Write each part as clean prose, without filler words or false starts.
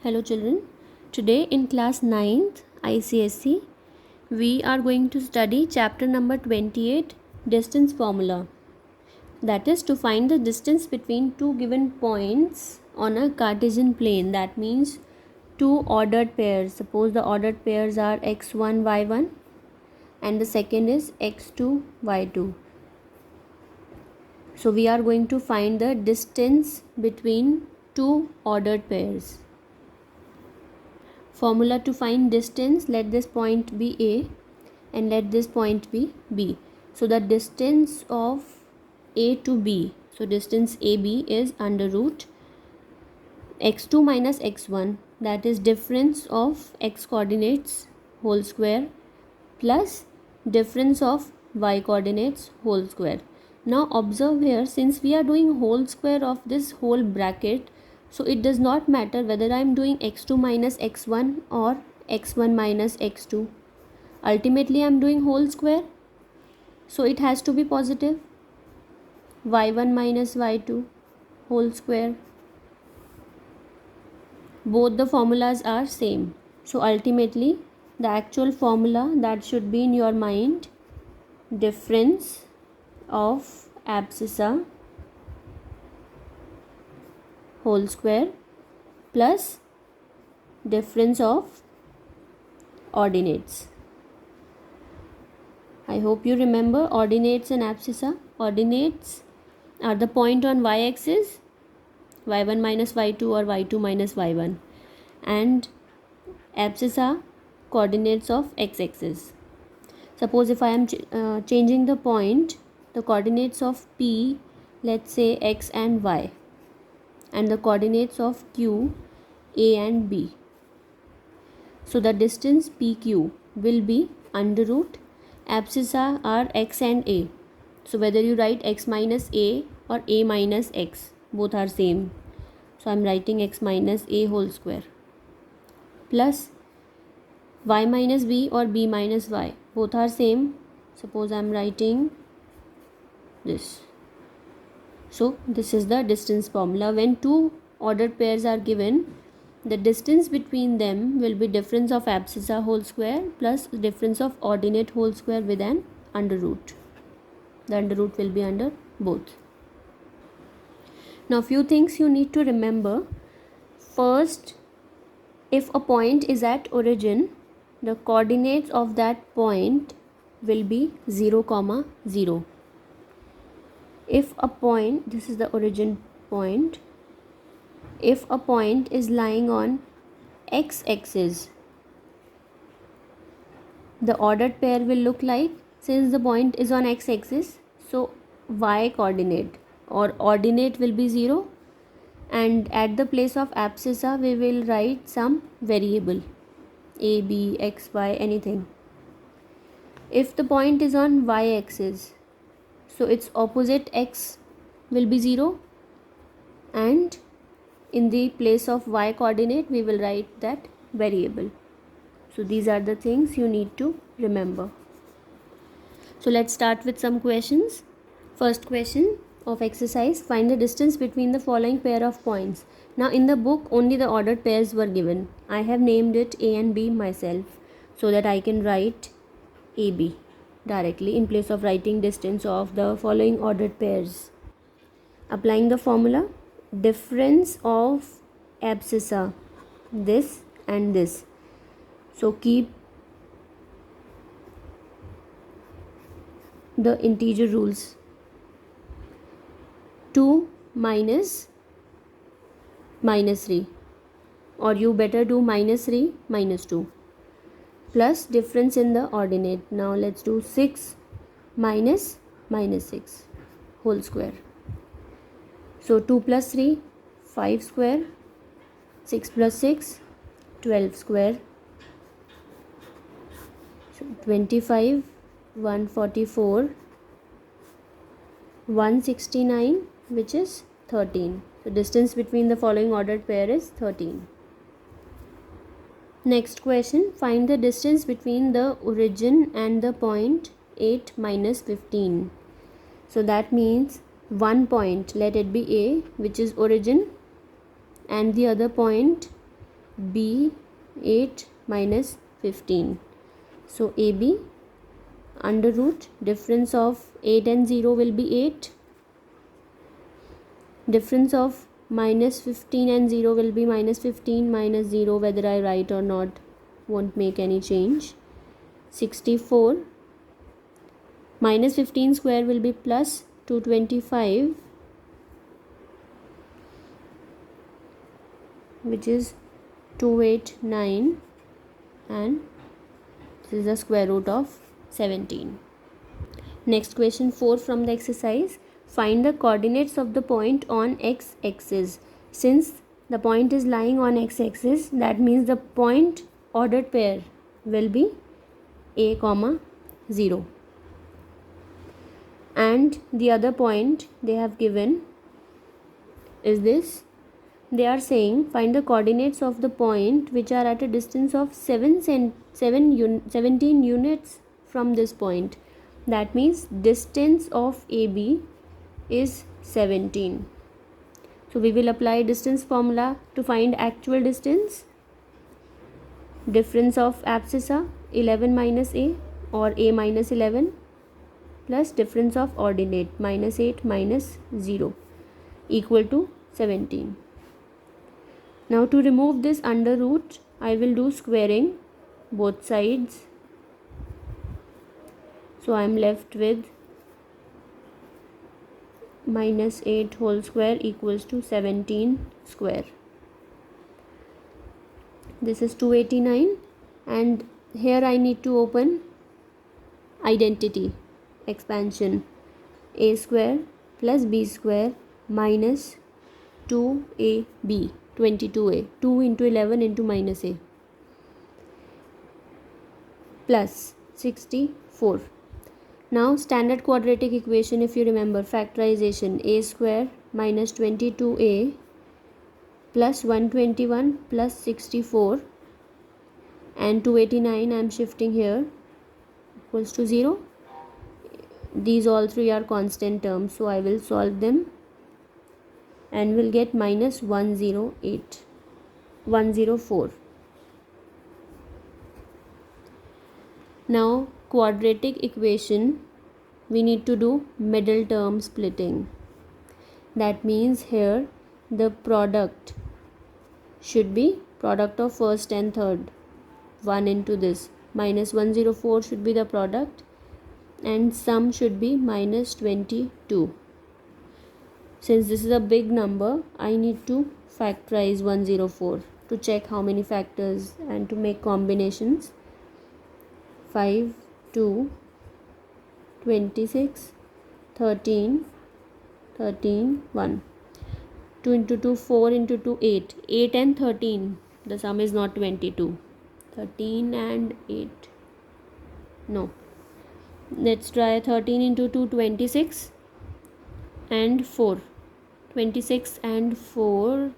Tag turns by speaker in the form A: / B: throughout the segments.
A: Hello children. Today in class 9th ICSE we are going to study chapter number 28, distance formula. That is to find the distance between two given points on a Cartesian plane. That means two ordered pairs. Suppose the ordered pairs are x1 y1 and the second is x2 y2. So we are going to find the distance between two ordered pairs. Formula to find distance: let this point be A and let this point be B. So the distance of A to B, so distance AB is under root x2 minus x1, that is difference of x coordinates whole square plus difference of y coordinates whole square. Now observe here, since we are doing whole square of this whole bracket, so it does not matter whether I am doing x2 minus x1 or x1 minus x2. Ultimately I am doing whole square, so it has to be positive. y1 minus y2 whole square. Both the formulas are same. So ultimately the actual formula that should be in your mind: difference of abscissa whole square plus difference of ordinates. I hope you remember ordinates and abscissa. Ordinates are the point on y-axis, y1 minus y2 or y2 minus y1, and abscissa coordinates of x-axis. Suppose if I am changing the point, the coordinates of P, let's say x and y, and the coordinates of Q, A and B. So the distance PQ will be under root abscissa are x and a. So whether you write x minus a or a minus x, both are same. So I am writing x minus a whole square plus y minus b or b minus y, both are same. Suppose I am writing this. So this is the distance formula. When two ordered pairs are given, the distance between them will be difference of abscissa whole square plus difference of ordinate whole square with an under root. The under root will be under both. Now few things you need to remember. First, if a point is at origin, the coordinates of that point will be 0, 0. If a point, this is the origin point, if a point is lying on x-axis, the ordered pair will look like, since the point is on x-axis, so y coordinate or ordinate will be 0, and at the place of abscissa we will write some variable a, b, x, y, anything. If the point is on y-axis, so its opposite x will be 0, and in the place of y coordinate we will write that variable. So these are the things you need to remember. So let's start with some questions. First question of exercise: find the distance between the following pair of points. Now in the book only the ordered pairs were given. I have named it A and B myself so that I can write AB directly in place of writing distance of the following ordered pairs. Applying the formula: difference of abscissa, this and this. So keep the integer rules. 2 minus minus 3, or you better do minus 3 minus 2, plus difference in the ordinate. Now let's do 6 minus minus 6 whole square. So 2 plus 3, 5 square, 6 plus 6, 12 square. So 25, 144, 169, which is 13. So distance between the following ordered pair is 13. Next question: find the distance between the origin and the point 8 minus 15. So that means one point, let it be A, which is origin, and the other point B 8 minus 15. So AB under root difference of 8 and 0 will be 8. Difference of minus 15 and 0 will be minus 15 minus 0, whether I write or not won't make any change. 64 minus 15 square will be plus 225, which is 289, and this is the square root of 17. Next question 4 from the exercise. Find the coordinates of the point on x-axis. Since the point is lying on x-axis, that means the point ordered pair will be a comma 0. And the other point they have given is this. They are saying find the coordinates of the point which are at a distance of 17 units from this point. That means distance of AB is 17. So we will apply distance formula to find actual distance. Difference of abscissa 11 minus a, or a minus 11, plus difference of ordinate minus 8 minus 0 equal to 17. Now to remove this under root, I will do squaring both sides. So I am left with minus 8 whole square equals to 17 square. This is 289, and here I need to open identity expansion. A square plus b square minus 2ab, 22a, 2 into 11 into minus a, plus 64. Now standard quadratic equation, if you remember, factorization. A square minus 22a plus 121 plus 64 and 289 I am shifting here equals to 0. These all three are constant terms, so I will solve them and will get minus 104. Now quadratic equation, we need to do middle term splitting. That means here the product should be product of first and third. 1 into this minus 104 should be the product, and sum should be minus 22. Since this is a big number, I need to factorize 104 to check how many factors and to make combinations. 5, 2, 26, 13, 13, 1. 2 into 2, 4 into 2, 8. 8 and 13. The sum is not 22. 13 and 8. No. Let's try 13 into 2, 26 and 4. 26 and 4,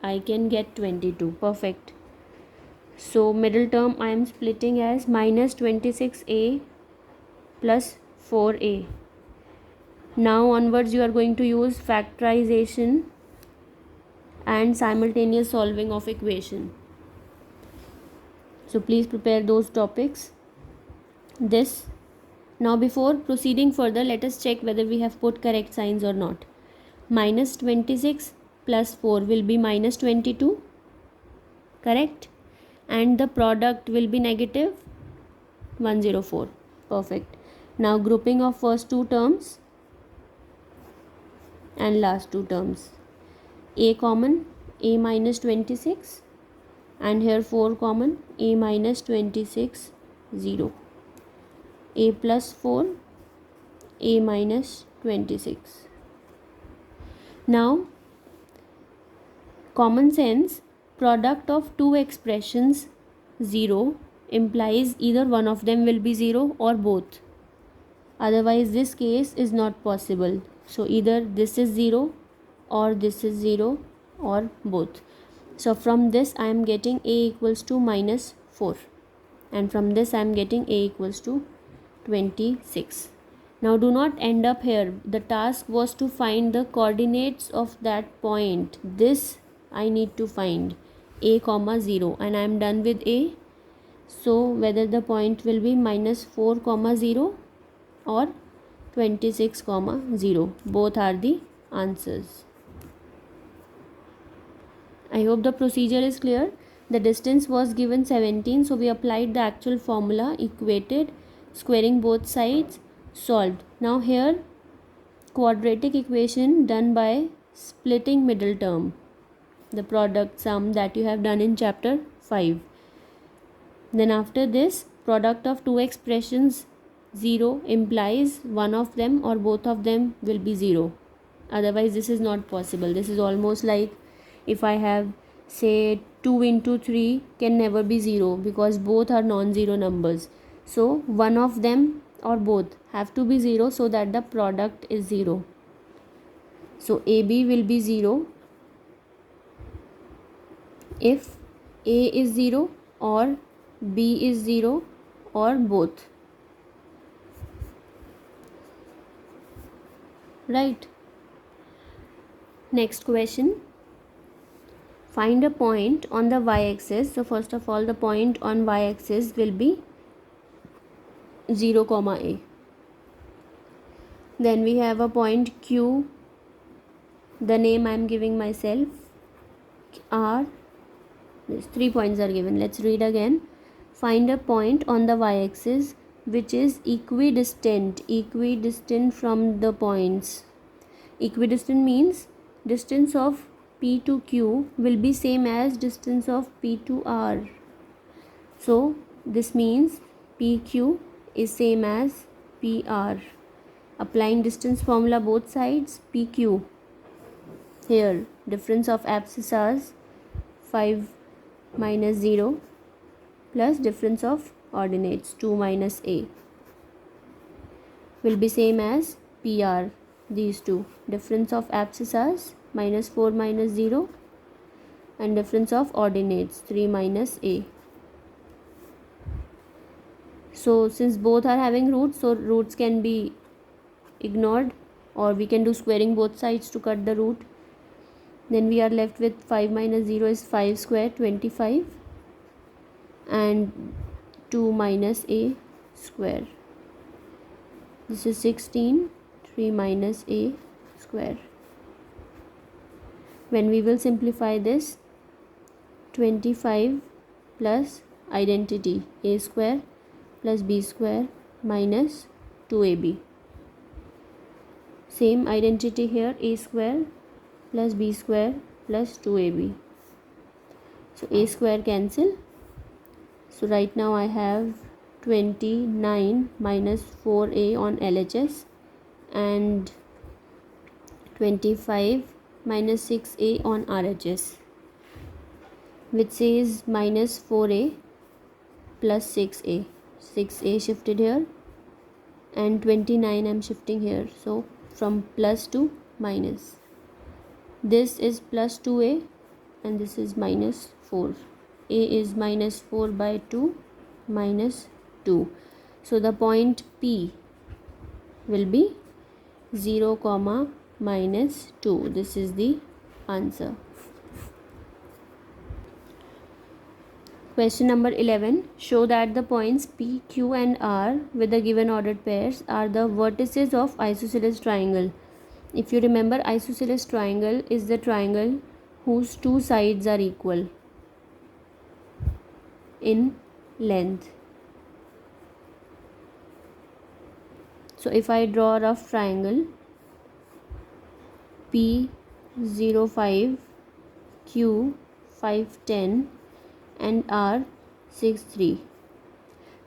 A: I can get 22. Perfect. So middle term I am splitting as minus 26a plus 4a. Now onwards you are going to use factorization and simultaneous solving of equation. So please prepare those topics. Now before proceeding further, let us check whether we have put correct signs or not. Minus 26 plus 4 will be minus 22. Correct? And the product will be negative 104. Perfect. Now grouping of first two terms and last two terms. A common, a minus 26, and here 4 common, a minus 26, 0. A plus 4, a minus 26. Now common sense, product of two expressions 0 implies either one of them will be 0 or both. Otherwise this case is not possible. So either this is 0 or this is 0 or both. So from this I am getting a equals to minus 4, and from this I am getting a equals to 26. Now do not end up here. The task was to find the coordinates of that point. This I need to find. a comma 0, and I am done with a. So whether the point will be minus 4 comma 0 or 26 comma 0, both are the answers. I hope the procedure is clear. The distance was given 17, so we applied the actual formula, equated, squaring both sides, solved. Now here quadratic equation done by splitting middle term, the product sum that you have done in chapter 5. Then after this, product of two expressions 0 implies one of them or both of them will be 0. Otherwise this is not possible. This is almost like if I have say 2 into 3 can never be 0 because both are non-zero numbers. So one of them or both have to be 0 so that the product is 0. So AB will be 0 if A is 0 or B is 0 or both. Right. Next question. Find a point on the y-axis. So first of all, the point on y-axis will be 0 comma a. Then we have a point Q. The name I am giving myself, R. These 3 points are given. Let's read again. Find a point on the y-axis which is equidistant from the points. Equidistant means distance of P to Q will be same as distance of P to R. So this means PQ is same as PR. Applying distance formula both sides, PQ. Here difference of abscissas 5 minus 0 plus difference of ordinates 2 minus a will be same as PR. These two, difference of abscissas minus 4 minus 0 and difference of ordinates 3 minus a. So since both are having roots, so roots can be ignored or we can do squaring both sides to cut the root. Then we are left with 5 minus 0 is 5 square, 25, and 2 minus a square. This is 16, 3 minus a square. When we will simplify this, 25 plus identity a square plus b square minus 2ab. Same identity here, a square plus b square plus 2ab. So a square cancel. So right now I have 29 minus 4a on LHS and 25 minus 6a on RHS, which says minus 4a plus 6a. 6a shifted here and 29 I am shifting here. So from plus to minus. This is plus 2a and this is minus 4. A is minus 4 by 2 minus 2. So the point P will be 0 comma minus 2. This is the answer. Question number 11. Show that the points P, Q and R with the given ordered pairs are the vertices of isosceles triangle. If you remember, isosceles triangle is the triangle whose two sides are equal in length. So if I draw a rough triangle, P 0 5, Q 5 10 and R 6 3.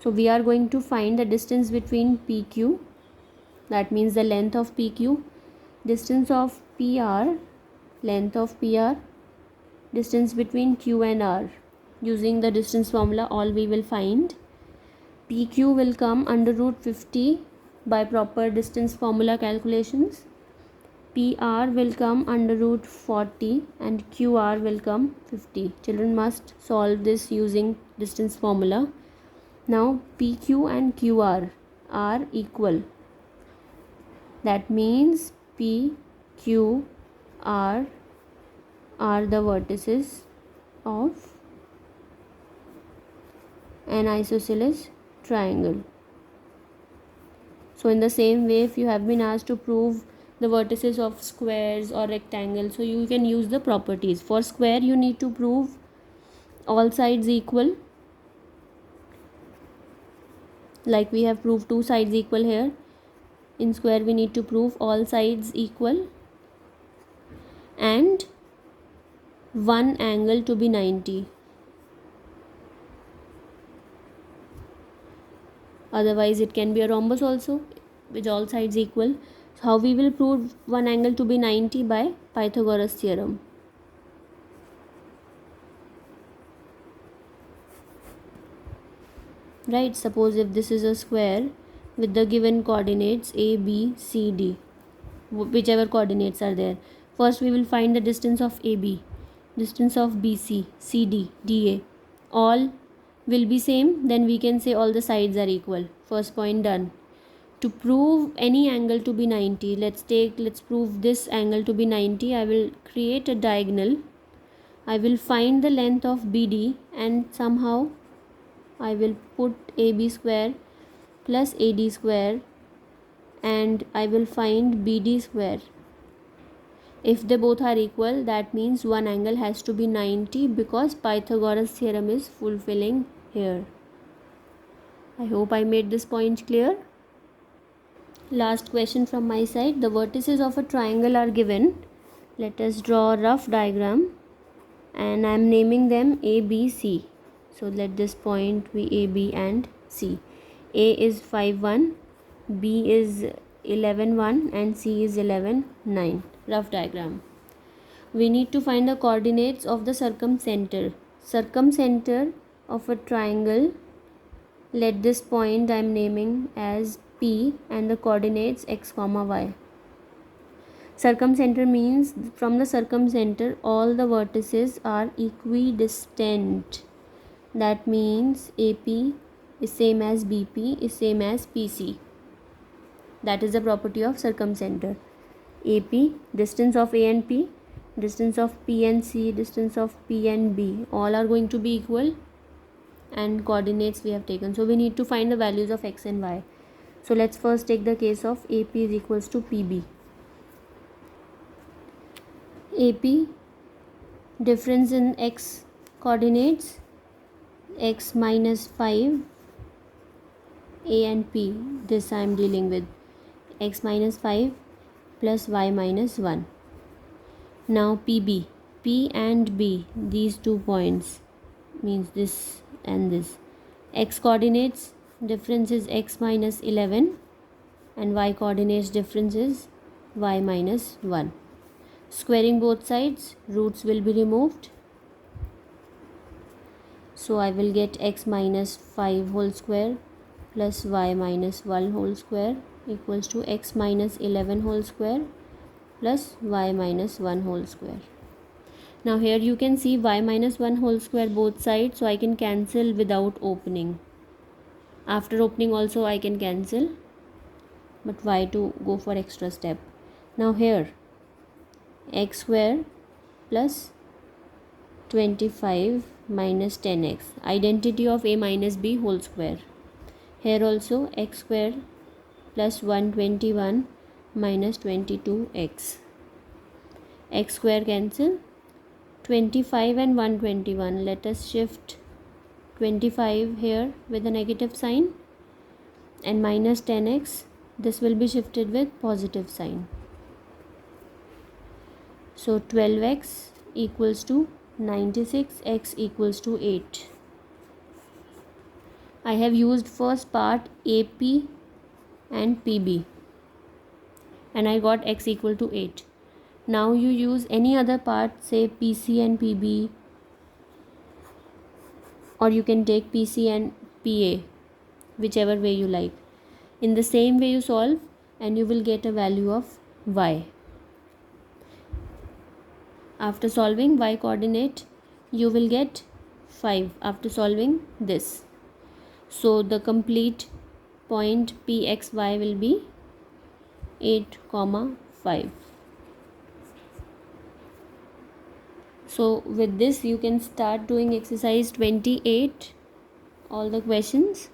A: So we are going to find the distance between PQ, that means the length of PQ, distance of PR, length of PR, distance between Q and R. Using the distance formula, all we will find. PQ will come under root 50 by proper distance formula calculations. PR will come under root 40 and QR will come 50. Children must solve this using distance formula. Now PQ and QR are equal. That means P, Q, R are the vertices of an isosceles triangle. So in the same way, if you have been asked to prove the vertices of squares or rectangles, so you can use the properties. For square, you need to prove all sides equal, like we have proved two sides equal here. In square, we need to prove all sides equal and one angle to be 90. Otherwise, it can be a rhombus also with all sides equal. So how we will prove one angle to be 90? By Pythagoras theorem. Right, suppose if this is a square with the given coordinates a, b, c, d, whichever coordinates are there. First we will find the distance of AB, distance of BC, CD, DA. All will be same, then we can say all the sides are equal. First point done. To prove any angle to be 90, let's prove this angle to be 90. I will create a diagonal. I will find the length of BD and somehow I will put AB square plus AD square and I will find BD square. If they both are equal, that means one angle has to be 90 because Pythagoras theorem is fulfilling here. I hope I made this point clear. Last question from my side. The vertices of a triangle are given. Let us draw a rough diagram and I am naming them A, B, C. So let this point be A, B and C. A is 5, 1, B is 11, 1 and C is 11, 9. Rough diagram. We need to find the coordinates of the circumcenter. Circumcenter of a triangle. Let this point I am naming as P and the coordinates x, y. Circumcenter means from the circumcenter all the vertices are equidistant. That means AP is same as BP is same as PC. That is the property of circumcenter. AP, distance of A and P, distance of P and C, distance of P and B, all are going to be equal and coordinates we have taken. So we need to find the values of x and y. So let's first take the case of AP is equals to PB. AP, difference in x coordinates, x minus 5, A and P, this I am dealing with, x minus 5 plus y minus 1. Now PB, P and B, these 2 points means this and this. X coordinates difference is x minus 11 and y coordinates difference is y minus 1. Squaring both sides, roots will be removed. So I will get x minus 5 whole square plus y minus 1 whole square equals to x minus 11 whole square plus y minus 1 whole square. Now here you can see y minus 1 whole square both sides, so I can cancel without opening. After opening also I can cancel, but why to go for extra step? Now here x square plus 25 minus 10x, identity of a minus b whole square. Here also x square plus 121 minus 22x. X square cancel, 25 and 121. Let us shift 25 here with a negative sign and minus 10x, this will be shifted with positive sign. So 12x equals to 96, x equals to 8. I have used first part AP and PB and I got x equal to 8. Now you use any other part, say PC and PB, or you can take PC and PA, whichever way you like. In the same way you solve and you will get a value of y. After solving y coordinate, you will get 5 after solving this. So the complete point PXY will be 8, 5. So with this you can start doing exercise 28, all the questions.